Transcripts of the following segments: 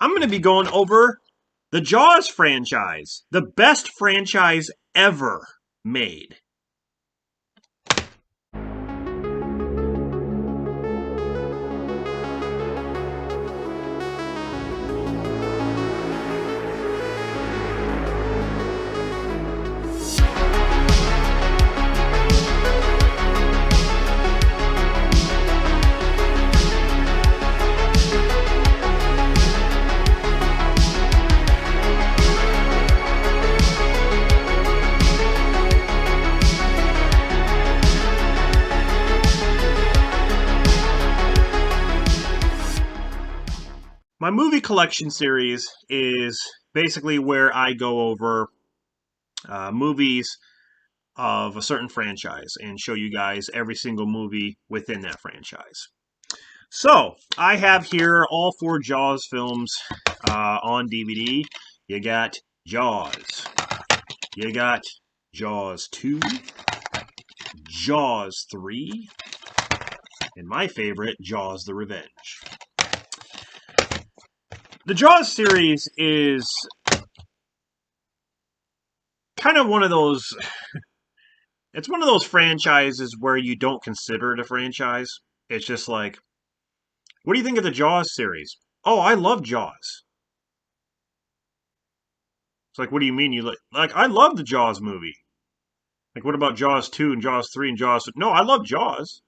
I'm going to be going over the Jaws franchise, the best franchise ever made. My movie collection series is basically where I go over movies of a certain franchise and show you guys every single movie within that franchise. So, I have here all 4 Jaws films on DVD. You got Jaws. You got Jaws 2. Jaws 3. And my favorite, Jaws the Revenge. The Jaws series is kind of one of those... It's one of those franchises where you don't consider it a franchise. It's just like, what do you think of the Jaws series? Oh, I love Jaws. It's like, what do you mean you like? I love the Jaws movie. Like, what about Jaws 2 and Jaws 3 and Jaws... No, I love Jaws.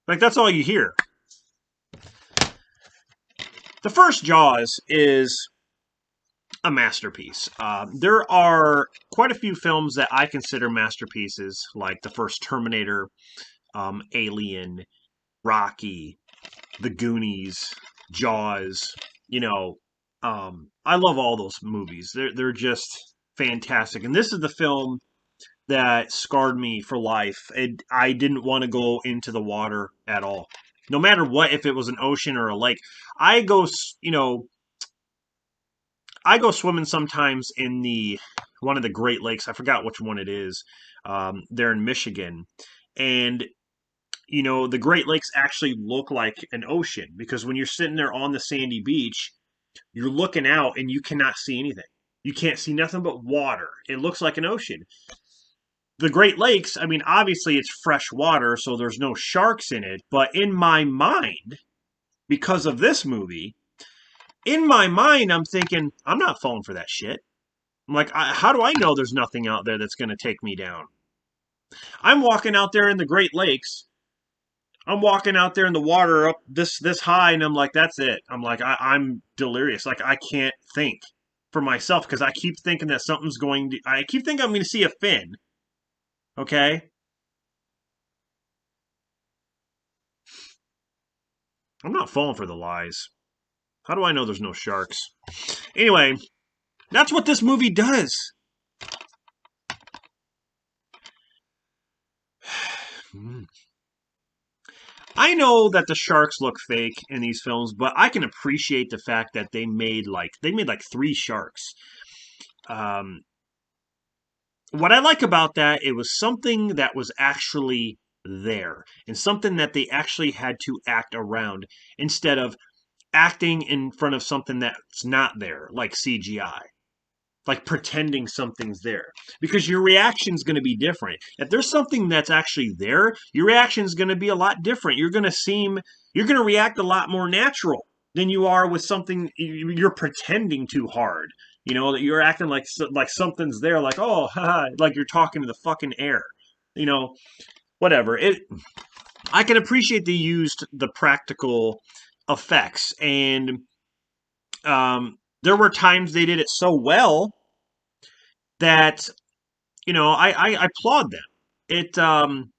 Like, that's all you hear. The first Jaws is a masterpiece. There are quite a few films that I consider masterpieces, like the first Terminator, Alien, Rocky, The Goonies, Jaws. You know, I love all those movies. They're just fantastic. And this is the film that scarred me for life. I didn't want to go into the water at all. No matter what, if it was an ocean or a lake. I go swimming sometimes in one of the Great Lakes. I forgot which one it is. They're in Michigan. And, the Great Lakes actually look like an ocean. Because when you're sitting there on the sandy beach, you're looking out and you cannot see anything. You can't see nothing but water. It looks like an ocean. The Great Lakes, I mean, obviously it's fresh water, so there's no sharks in it. But in my mind, because of this movie, in my mind, I'm thinking, I'm not falling for that shit. I'm like, how do I know there's nothing out there that's going to take me down? I'm walking out there in the Great Lakes. I'm walking out there in the water up this high, and I'm like, that's it. I'm like, I'm delirious. Like, I can't think for myself because I keep thinking that I keep thinking I'm going to see a fin. Okay? I'm not falling for the lies. How do I know there's no sharks? Anyway, that's what this movie does. I know that the sharks look fake in these films, but I can appreciate the fact that they made like 3 sharks. What I like about that, it was something that was actually there and something that they actually had to act around instead of acting in front of something that's not there, like CGI, like pretending something's there, because your reaction's going to be different. If there's something that's actually there, your reaction's going to be a lot different. You're going to react a lot more natural than you are with something you're pretending too hard. That you're acting like something's there, like, oh, haha, like you're talking to the fucking air. Whatever. I can appreciate they used the practical effects, and there were times they did it so well that I applaud them.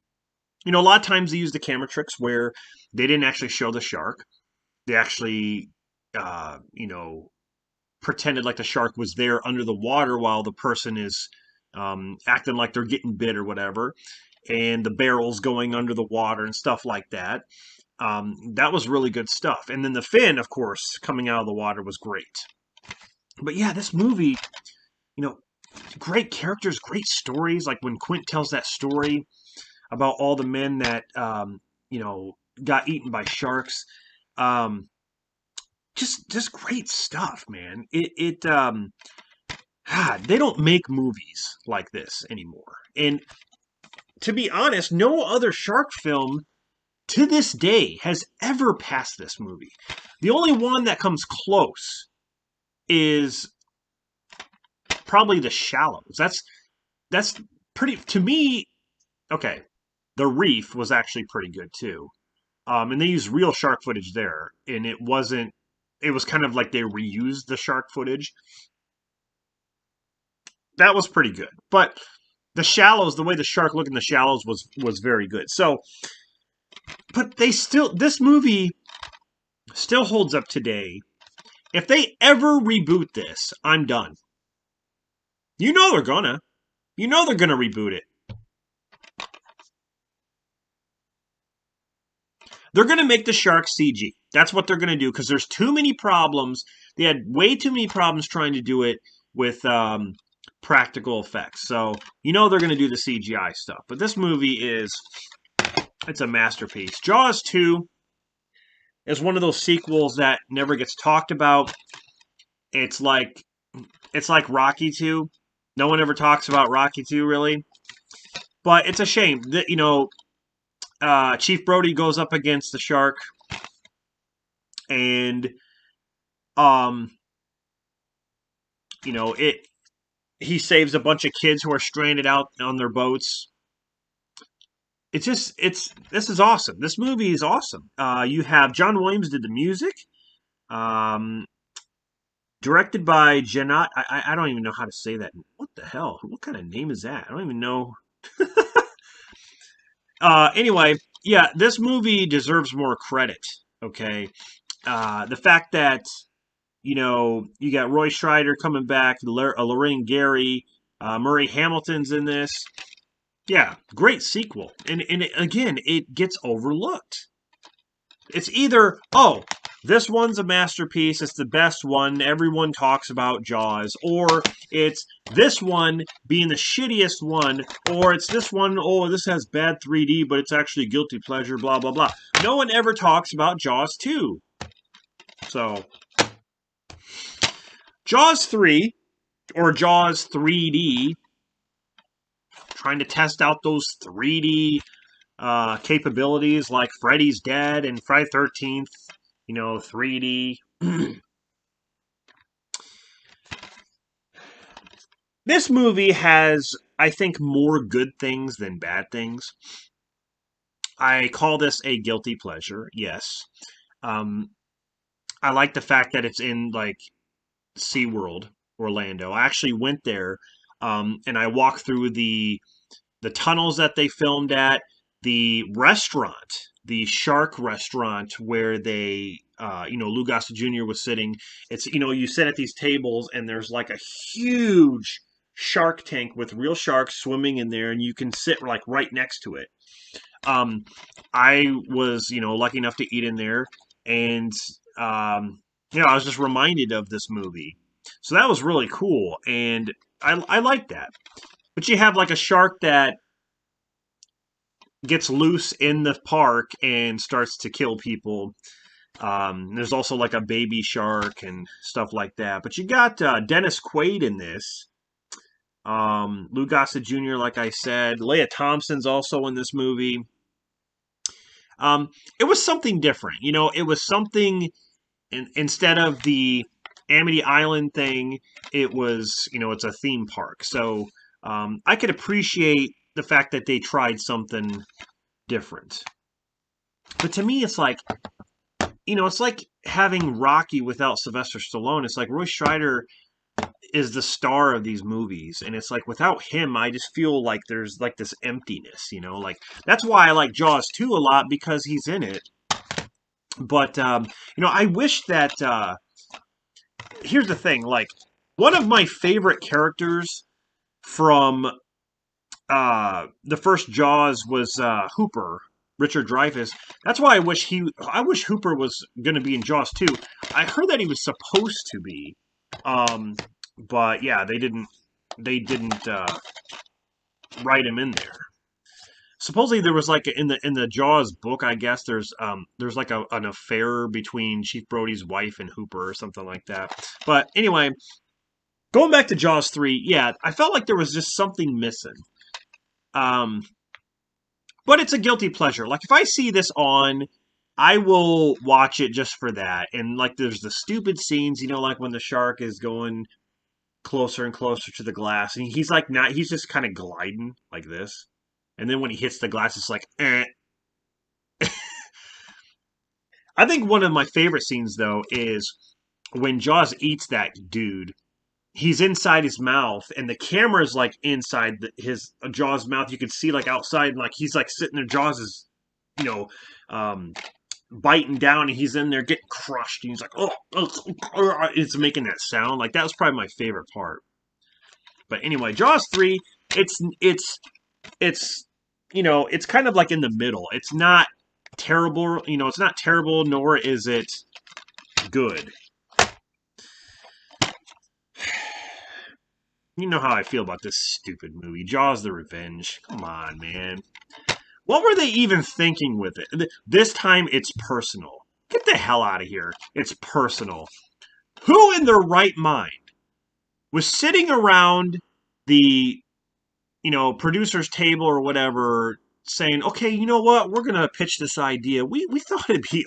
A lot of times they used the camera tricks where they didn't actually show the shark. They actually pretended like the shark was there under the water while the person is acting like they're getting bit or whatever, and the barrel's going under the water and stuff like that. That was really good stuff. And then the fin, of course, coming out of the water was great. But yeah, this movie, great characters, great stories. Like when Quint tells that story about all the men that, got eaten by sharks. just great stuff, man. God, they don't make movies like this anymore. And to be honest, no other shark film to this day has ever passed this movie. The only one that comes close is probably The Shallows. That's pretty to me. Okay, The Reef was actually pretty good too. And they used real shark footage there, and it wasn't. It was kind of like they reused the shark footage. That was pretty good, but the shallows, the way the shark looked in the shallows was very good. So, but they still this movie still holds up today. If they ever reboot this, I'm done. You know they're gonna. You know they're gonna reboot it. They're gonna make the shark CG. That's what they're gonna do because there's too many problems. They had way too many problems trying to do it with practical effects. So you know they're gonna do the CGI stuff. But this movie it's a masterpiece. Jaws 2 is one of those sequels that never gets talked about. It's like Rocky 2. No one ever talks about Rocky 2 really. But it's a shame that Chief Brody goes up against the shark, and um, he saves a bunch of kids who are stranded out on their boats. This is awesome. This movie is awesome. You have John Williams did the music, um, directed by Janat. I don't even know how to say that. What the hell? What kind of name is that? I don't even know. Anyway, yeah, this movie deserves more credit. Okay, the fact that you got Roy Scheider coming back, Lorraine Gary, Murray Hamilton's in this. Yeah, great sequel. And again, it gets overlooked. It's either, oh, this one's a masterpiece, it's the best one, everyone talks about Jaws, or it's this one being the shittiest one, or it's this one, oh, this has bad 3D, but it's actually guilty pleasure, blah, blah, blah. No one ever talks about Jaws 2. So, Jaws 3, or Jaws 3D, trying to test out those 3D capabilities like Freddy's Dead and Friday 13th, 3D. This movie has, I think, more good things than bad things. I call this a guilty pleasure, yes. Um, I like the fact that it's in, like, SeaWorld, Orlando. I actually went there, and I walked through the tunnels that they filmed at, the restaurant, the shark restaurant where Lou Gossett Jr. was sitting. It's, you sit at these tables and there's like a huge shark tank with real sharks swimming in there, and you can sit like right next to it. I was, lucky enough to eat in there, and I was just reminded of this movie. So that was really cool, and I like that. But you have like a shark that gets loose in the park and starts to kill people. There's also like a baby shark and stuff like that. But you got Dennis Quaid in this. Lou Gossett Jr., like I said. Leah Thompson's also in this movie. It was something different. It was something, instead of the Amity Island thing, it was, it's a theme park. So I could appreciate the fact that they tried something different. But to me, it's like, it's like having Rocky without Sylvester Stallone. It's like Roy Scheider is the star of these movies, and it's like without him, I just feel like there's like this emptiness, like that's why I like Jaws 2 a lot, because he's in it. But I wish that here's the thing, like one of my favorite characters from the first Jaws was Hooper, Richard Dreyfuss. That's why I wish Hooper was going to be in Jaws 2. I heard that he was supposed to be, but yeah, they didn't write him in there. supposedly there was like in the Jaws book, I guess there's like an affair between Chief Brody's wife and Hooper or something like that. But anyway, going back to Jaws 3, yeah, I felt like there was just something missing. Um, but it's a guilty pleasure. Like if I see this on, I will watch it just for that. And like there's the stupid scenes, like when the shark is going closer and closer to the glass, and he's like not, he's just kind of gliding like this. And then when he hits the glass, it's like, eh. I think one of my favorite scenes though is when Jaws eats that dude. He's inside his mouth, and the camera's like inside his Jaws mouth. You can see like outside, and like he's like sitting there. Jaws is, you know, um, biting down, and he's in there getting crushed. And he's like, oh, it's making that sound. Like that was probably my favorite part. But anyway, Jaws 3, it's it's kind of like in the middle. It's not terrible, it's not terrible, nor is it good. You know how I feel about this stupid movie, Jaws: The Revenge. Come on, man. What were they even thinking with it? This time it's personal. Get the hell out of here. It's personal. Who in their right mind was sitting around the, producer's table or whatever saying, okay, you know what? We're going to pitch this idea. We thought it'd be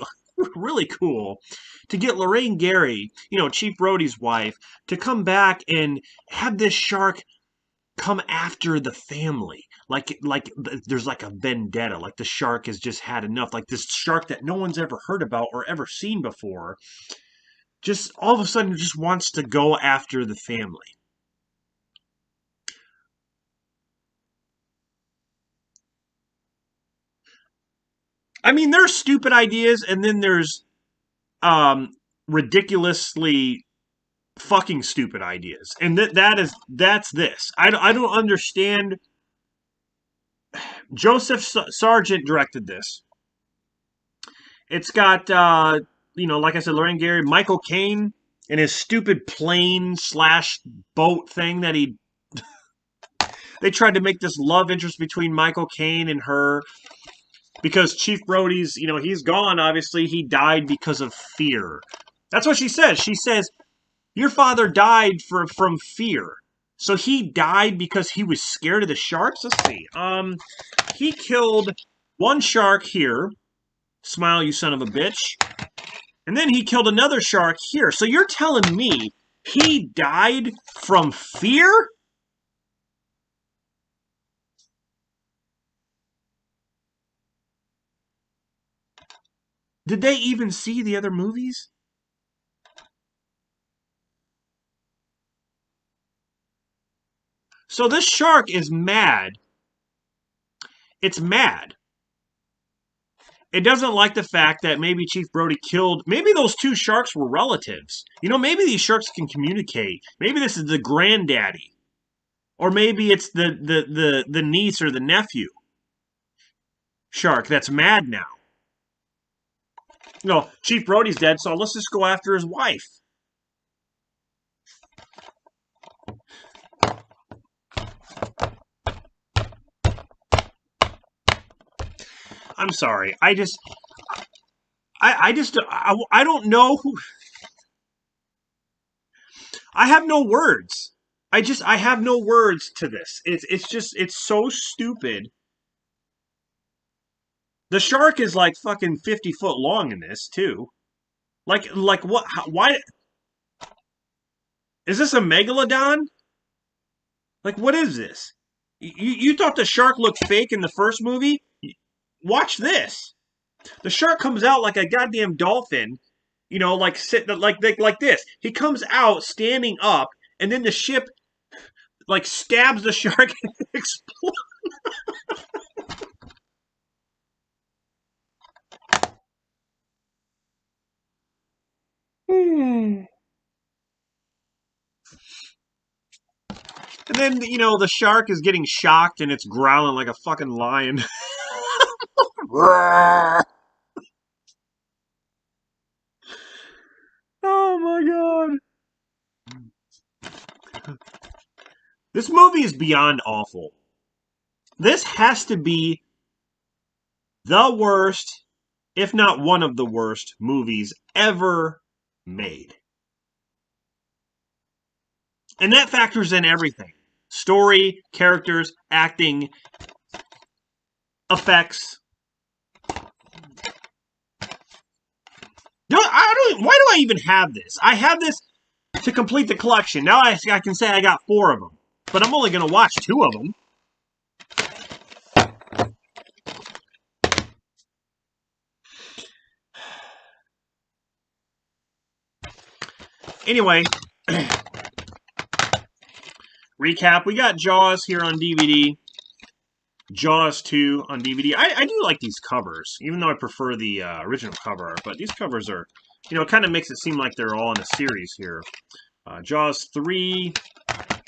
really cool to get Lorraine Gary, Chief Brody's wife, to come back and have this shark come after the family. Like there's like a vendetta. Like the shark has just had enough. Like this shark that no one's ever heard about or ever seen before, just all of a sudden just wants to go after the family. I mean, there's stupid ideas, and then there's um ridiculously fucking stupid ideas, and that's this. I don't understand. Joseph Sargent directed this. It's got like I said, Lorraine Gary, Michael Caine, and his stupid plane slash boat thing that they tried to make this love interest between Michael Caine and her because Chief Brody's, he's gone. Obviously, he died because of fear. That's what she says. She says your father died from fear. So he died because he was scared of the sharks? Let's see. He killed one shark here. Smile, you son of a bitch. And then he killed another shark here. So you're telling me he died from fear? Did they even see the other movies? So this shark is mad. It's mad. It doesn't like the fact that maybe Chief Brody killed. Maybe those two sharks were relatives. Maybe these sharks can communicate. Maybe this is the granddaddy, or maybe it's the niece or the nephew shark that's mad now. Chief Brody's dead, so let's just go after his wife. I'm sorry. I don't know who. I have no words. I have no words to this. It's so stupid. The shark is like fucking 50 foot long in this too. Like what? Why is this a megalodon? Like what is this? You thought the shark looked fake in the first movie? Watch this. The shark comes out like a goddamn dolphin, like sitting like this. He comes out standing up, and then the ship like stabs the shark and explodes. And then the shark is getting shocked and it's growling like a fucking lion. Oh my god. This movie is beyond awful. This has to be the worst, if not one of the worst, movies ever made. And that factors in everything: story, characters, acting, effects. Why do I even have this? I have this to complete the collection. Now I can say I got 4 of them. But I'm only going to watch 2 of them. Anyway, recap. We got Jaws here on DVD. Jaws 2 on DVD. I do like these covers, even though I prefer the original cover art. But these covers are, it kind of makes it seem like they're all in a series here. Jaws 3,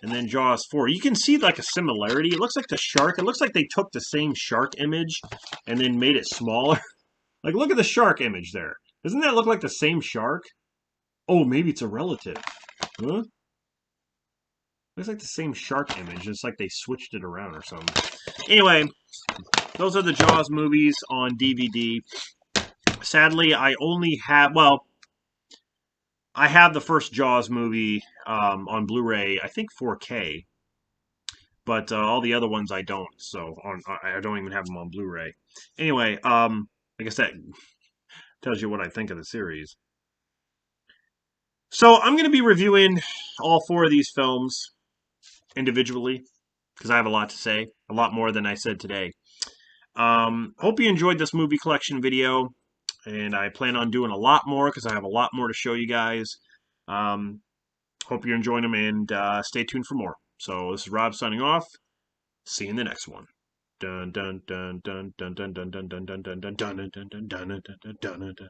and then Jaws 4. You can see like a similarity. It looks like the shark. It looks like they took the same shark image and then made it smaller. Like, look at the shark image there. Doesn't that look like the same shark? Oh, maybe it's a relative. Huh? Looks like the same shark image. It's like they switched it around or something. Anyway, those are the Jaws movies on DVD. Sadly, I only have, well, I have the first Jaws movie on Blu-ray, I think 4K. But all the other ones I don't, so I don't even have them on Blu-ray. Anyway, I guess that tells you what I think of the series. So I'm going to be reviewing all 4 of these films individually, because I have a lot to say, a lot more than I said today. Hope you enjoyed this movie collection video, and I plan on doing a lot more because I have a lot more to show you guys. Hope you're enjoying them, and stay tuned for more. So this is Rob signing off. See you in the next one. Dun dun dun dun dun dun dun dun dun dun dun dun dun dun dun dun dun dun dun dun.